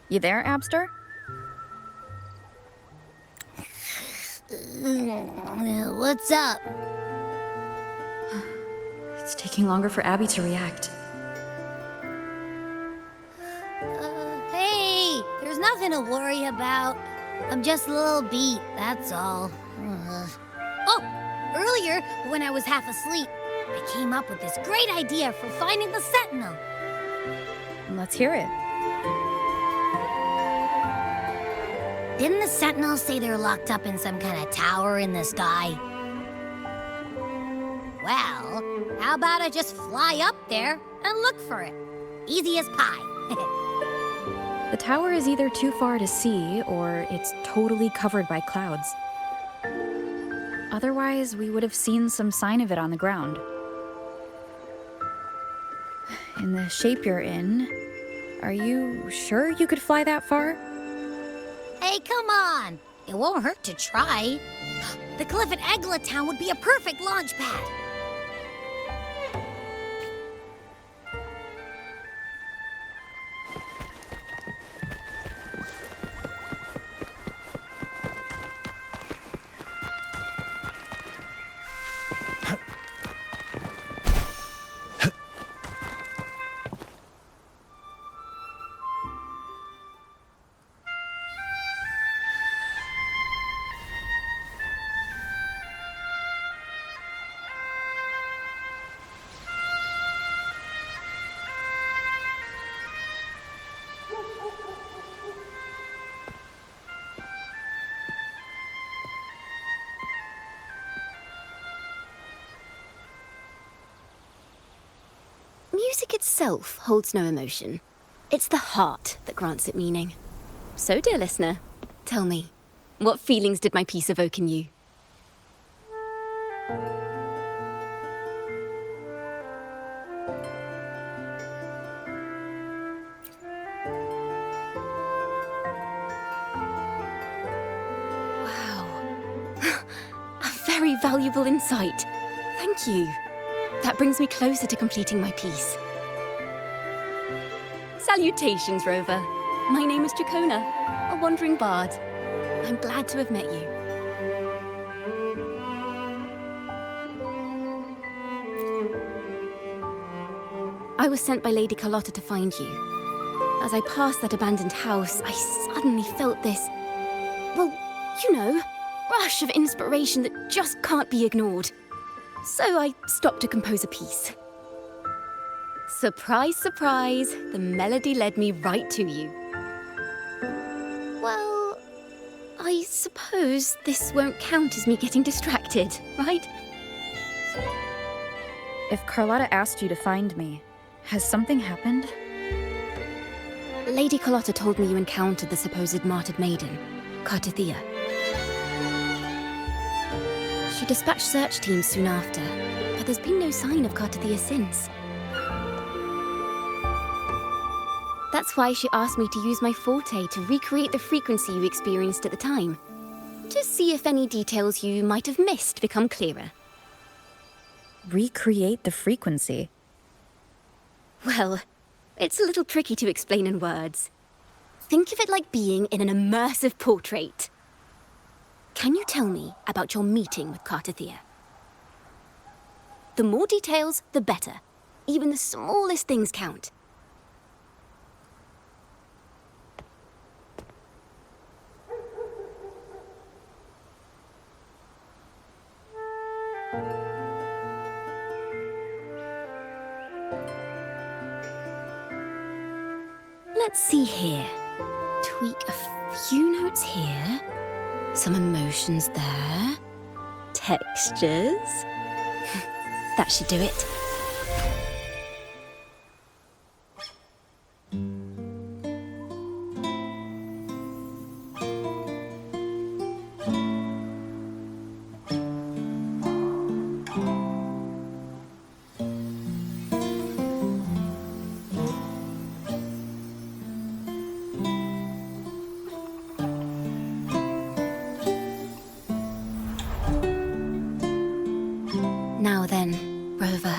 You there, Abster? What's up? It's taking longer for Abby to react. Hey, there's nothing to worry about. I'm just a little beat, that's all. Oh, earlier, when I was half asleep, I came up with this great idea for finding the Sentinel. Let's hear it. Didn't the Sentinel say they're locked up in some kind of tower in the sky? Well, how about I just fly up there and look for it? Easy as pie. The tower is either too far to see, or it's totally covered by clouds. Otherwise, we would have seen some sign of it on the ground. In the shape you're in, are you sure you could fly that far? Hey, come on! It won't hurt to try. The cliff at Eglatown would be a perfect launch pad. Music itself holds no emotion. It's the heart that grants it meaning. So, dear listener, tell me, what feelings did my piece evoke in you? Wow. A very valuable insight. Thank you. That brings me closer to completing my piece. Salutations, Rover. My name is Jacona, a wandering bard. I'm glad to have met you. I was sent by Lady Carlotta to find you. As I passed that abandoned house, I suddenly felt this, well, you know, rush of inspiration that just can't be ignored. So I stopped to compose a piece. Surprise, surprise, the melody led me right to you. Well, I suppose this won't count as me getting distracted, right? If Carlotta asked you to find me, has something happened? Lady Carlotta told me you encountered the supposed martyred maiden, Cartithia. She dispatched search teams soon after, but there's been no sign of Cartithia since. That's why she asked me to use my forte to recreate the frequency you experienced at the time, to see if any details you might have missed become clearer. Recreate the frequency? Well, it's a little tricky to explain in words. Think of it like being in an immersive portrait. Can you tell me about your meeting with Cartithia? The more details, the better. Even the smallest things count. Let's see here. Tweak a few notes here. Some emotions there. Textures. That should do it. Now then, Rover,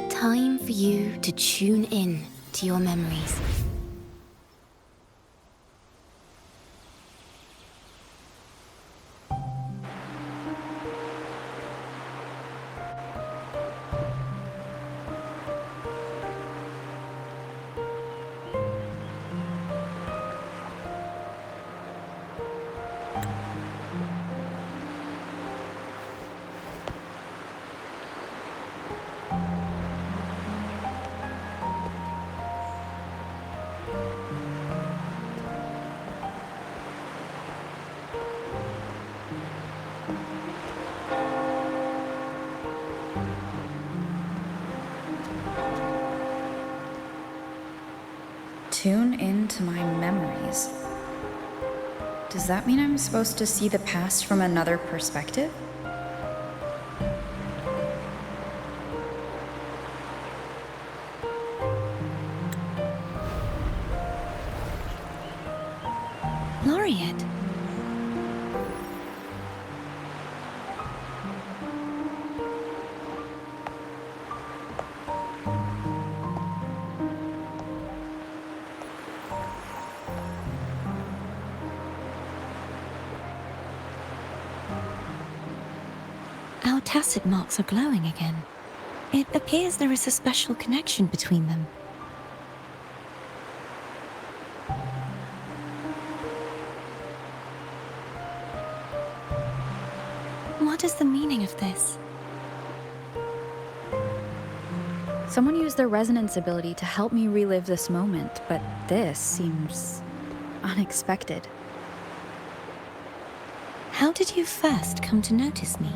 time for you to tune in to your memories. Tune into my memories. Does that mean I'm supposed to see the past from another perspective? Laureate. Our tacit marks are glowing again. It appears there is a special connection between them. What is the meaning of this? Someone used their resonance ability to help me relive this moment, but this seems unexpected. How did you first come to notice me?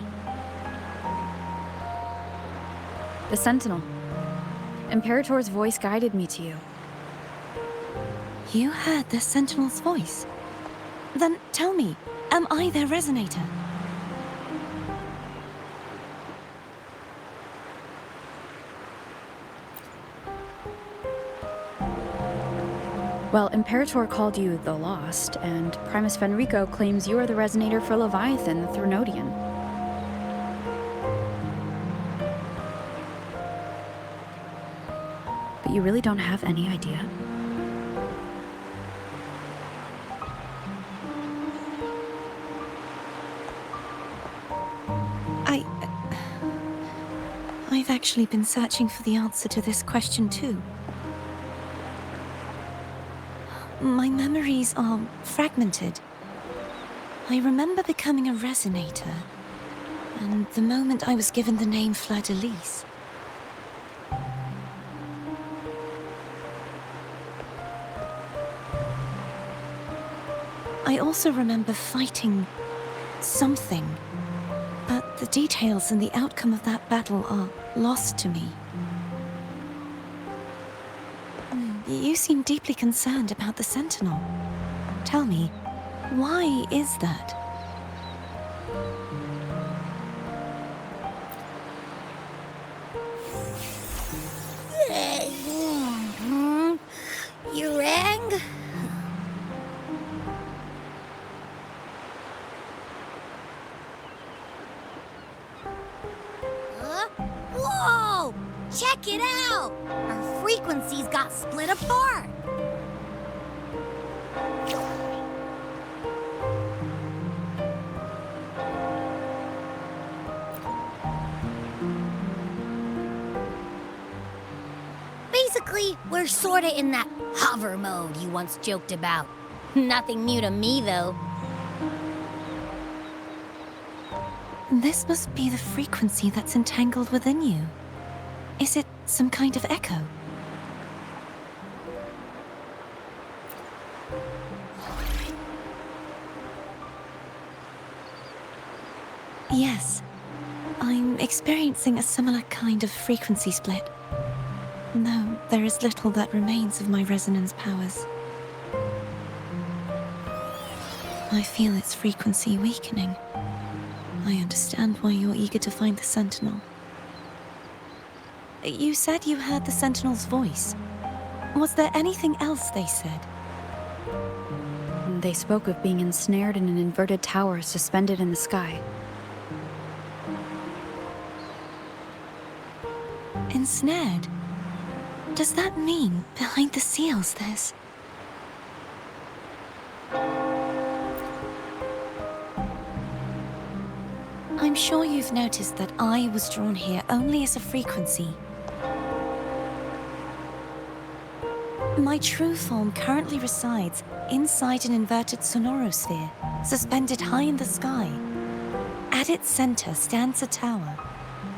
The Sentinel. Imperator's voice guided me to you. You heard the Sentinel's voice? Then tell me, am I their resonator? Well, Imperator called you the Lost, and Primus Fenrico claims you are the resonator for Leviathan, the Thrunodian. But you really don't have any idea? I've actually been searching for the answer to this question too. My memories are fragmented. I remember becoming a resonator, and the moment I was given the name Fleur-de-Lis. I also remember fighting something, but the details and the outcome of that battle are lost to me. You seem deeply concerned about the Sentinel. Tell me, why is that? You rang? Whoa! Check it out! Our frequencies got split apart! Basically, we're sorta in that hover mode you once joked about. Nothing new to me, though. This must be the frequency that's entangled within you. Is it some kind of echo? Yes, I'm experiencing a similar kind of frequency split. Though there is little that remains of my resonance powers. I feel its frequency weakening. I understand why you're eager to find the Sentinel. You said you heard the Sentinel's voice. Was there anything else they said? They spoke of being ensnared in an inverted tower suspended in the sky. Ensnared? Does that mean behind the seals there's... I'm sure you've noticed that I was drawn here only as a frequency. My true form currently resides inside an inverted sonorosphere, suspended high in the sky. At its center stands a tower,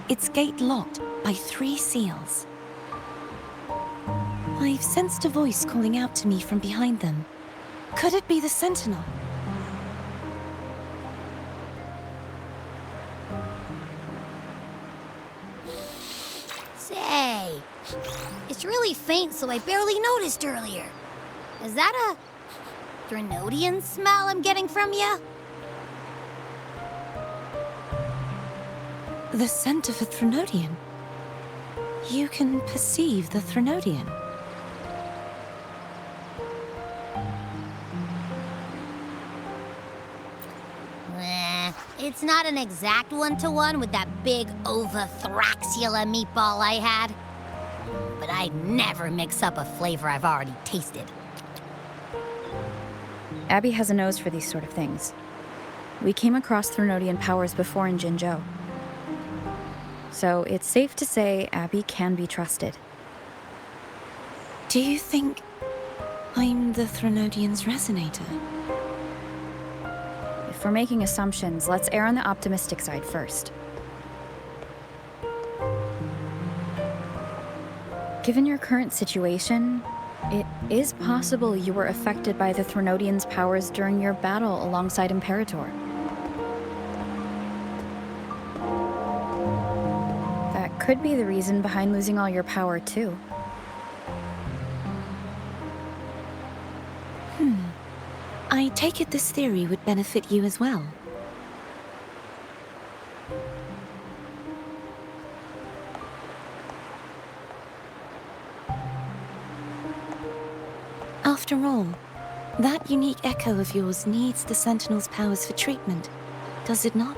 its gate locked by 3 seals. I've sensed a voice calling out to me from behind them. Could it be the Sentinel? Say, it's really faint, so I barely noticed earlier. Is that a Threnodian smell I'm getting from you? The scent of a Threnodian. You can perceive the Threnodian. It's not an exact one-to-one with that big Ovathraxula meatball I had. But I'd never mix up a flavor I've already tasted. Abby has a nose for these sort of things. We came across Threnodian powers before in Jinzhou. So it's safe to say Abby can be trusted. Do you think I'm the Threnodian's resonator? If we're making assumptions, let's err on the optimistic side first. Given your current situation, it is possible you were affected by the Threnodian's powers during your battle alongside Imperator. That could be the reason behind losing all your power, too. I take it this theory would benefit you as well. After all, that unique echo of yours needs the Sentinel's powers for treatment, does it not?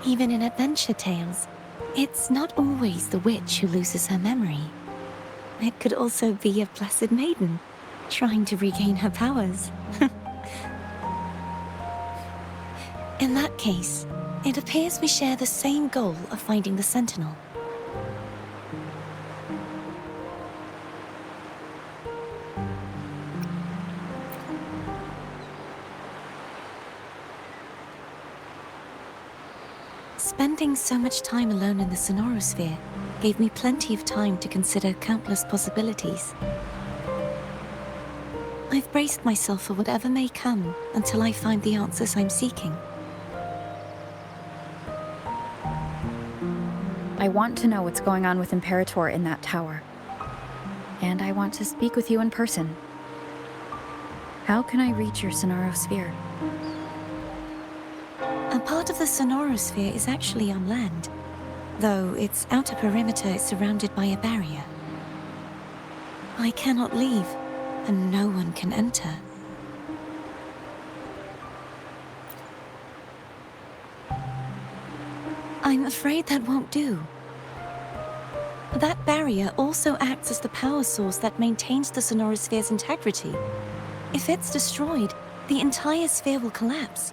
Even in adventure tales, it's not always the witch who loses her memory. It could also be a blessed maiden, trying to regain her powers. In that case, it appears we share the same goal of finding the Sentinel. Spending so much time alone in the Sonorosphere gave me plenty of time to consider countless possibilities. I've braced myself for whatever may come until I find the answers I'm seeking. I want to know what's going on with Imperator in that tower. And I want to speak with you in person. How can I reach your Sonorosphere? A part of the Sonorosphere is actually on land, though its outer perimeter is surrounded by a barrier. I cannot leave, and no one can enter. I'm afraid that won't do. That barrier also acts as the power source that maintains the Sonorosphere's integrity. If it's destroyed, the entire sphere will collapse.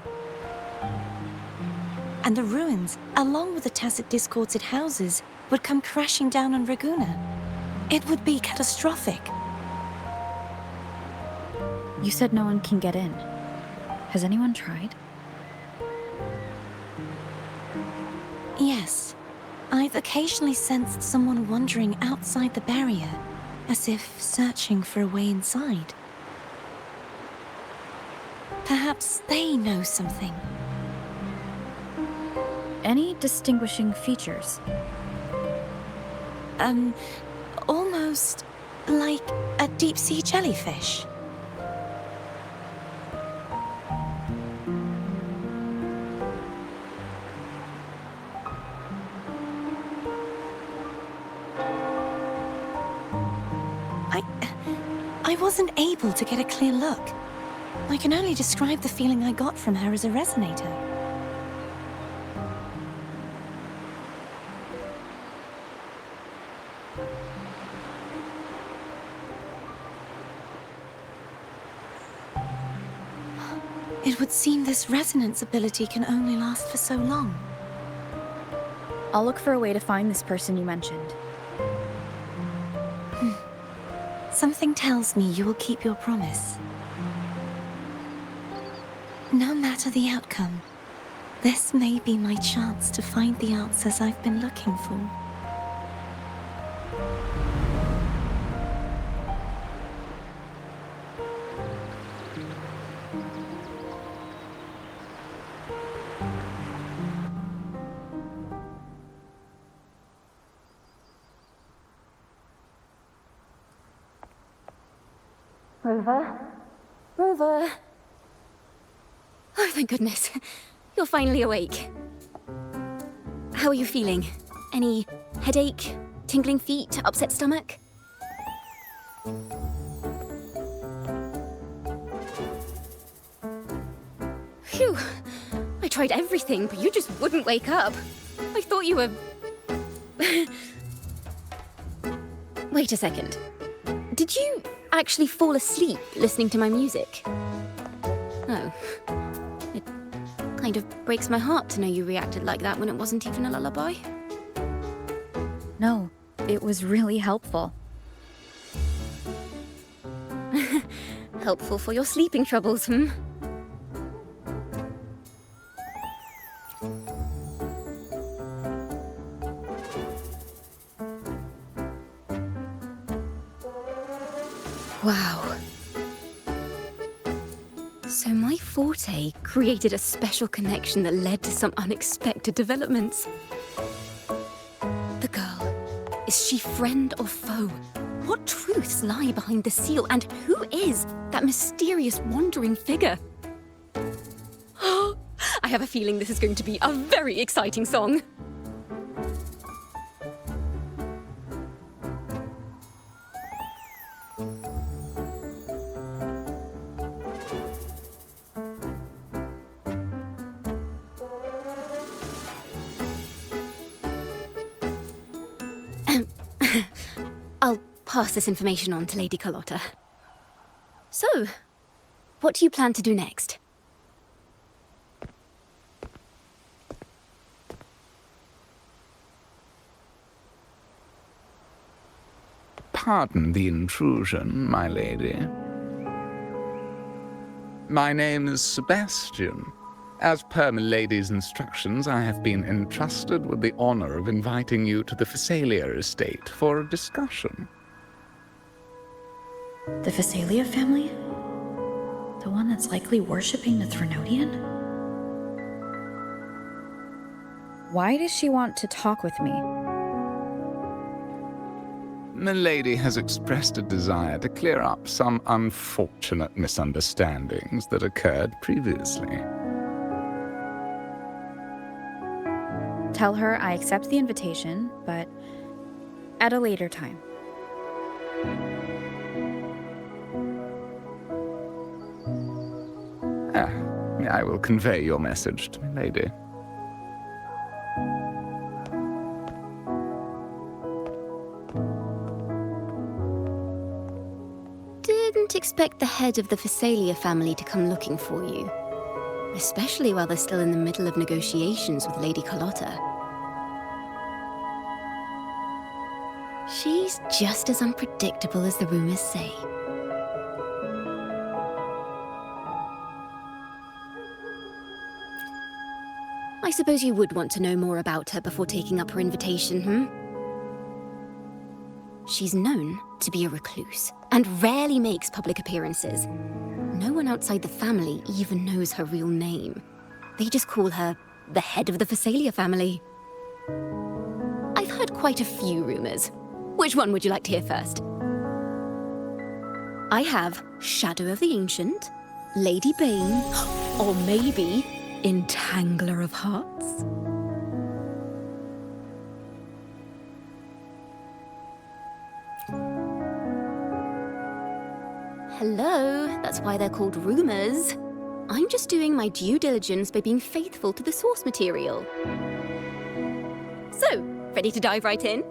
And the ruins, along with the tacit discords it houses, would come crashing down on Raguna. It would be catastrophic. You said no one can get in. Has anyone tried? Yes. I've occasionally sensed someone wandering outside the barrier, as if searching for a way inside. Perhaps they know something. Any distinguishing features? Almost like a deep-sea jellyfish. I wasn't able to get a clear look. I can only describe the feeling I got from her as a resonator. It would seem this resonance ability can only last for so long. I'll look for a way to find this person you mentioned. Something tells me you will keep your promise. No matter the outcome, this may be my chance to find the answers I've been looking for. Rover? Rover? Oh, thank goodness. You're finally awake. How are you feeling? Any headache, tingling feet, upset stomach? Phew. I tried everything, but you just wouldn't wake up. I thought you were... Wait a second. Did you actually fall asleep listening to my music? Oh. It kind of breaks my heart to know you reacted like that when it wasn't even a lullaby. No, it was really helpful. Helpful for your sleeping troubles, hmm? Wow. So my forte created a special connection that led to some unexpected developments. The girl, is she friend or foe? What truths lie behind the seal, and who is that mysterious wandering figure? I have a feeling this is going to be a very exciting song. I'll pass this information on to Lady Carlotta. So, what do you plan to do next? Pardon the intrusion, my lady. My name is Sebastian. As per my lady's instructions, I have been entrusted with the honor of inviting you to the Phasalia estate for a discussion. The Phasalia family? The one that's likely worshipping the Threnodian? Why does she want to talk with me? Milady has expressed a desire to clear up some unfortunate misunderstandings that occurred previously. Tell her I accept the invitation, but at a later time. I will convey your message to Milady. Didn't expect the head of the Phasalia family to come looking for you. Especially while they're still in the middle of negotiations with Lady Carlotta. She's just as unpredictable as the rumors say. I suppose you would want to know more about her before taking up her invitation, hmm? She's known to be a recluse, and rarely makes public appearances. No one outside the family even knows her real name. They just call her the head of the Phasalia family. I've heard quite a few rumors. Which one would you like to hear first? I have Shadow of the Ancient, Lady Bane, or maybe Entangler of Hearts. Hello, that's why they're called rumors. I'm just doing my due diligence by being faithful to the source material. So, ready to dive right in?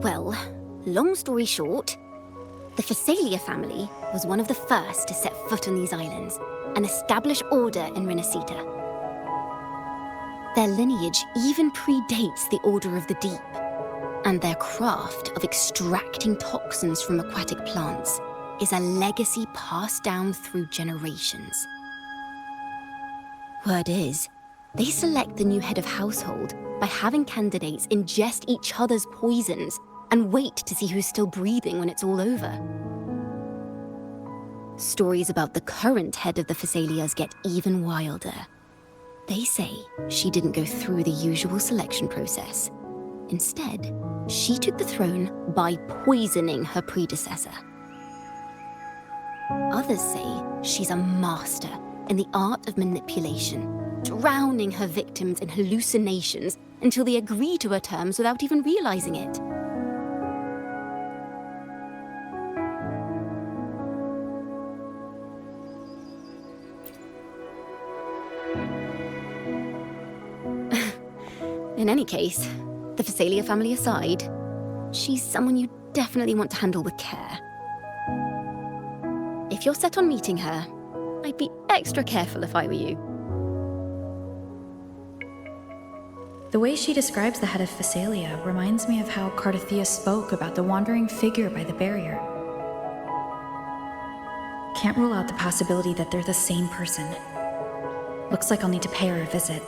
Well, long story short, the Phasalia family was one of the first to set foot on these islands and establish order in Renacita. Their lineage even predates the Order of the Deep, and their craft of extracting toxins from aquatic plants is a legacy passed down through generations. Word is, they select the new head of household by having candidates ingest each other's poisons and wait to see who's still breathing when it's all over. stories about the current head of the Thessalias get even wilder. They say she didn't go through the usual selection process. Instead, she took the throne by poisoning her predecessor. Others say she's a master in the art of manipulation, drowning her victims in hallucinations until they agree to her terms without even realizing it. In any case, the Thessalia family aside, she's someone you definitely want to handle with care. If you're set on meeting her, I'd be extra careful if I were you. The way she describes the head of Thessalia reminds me of how Cardothea spoke about the wandering figure by the barrier. Can't rule out the possibility that they're the same person. Looks like I'll need to pay her a visit.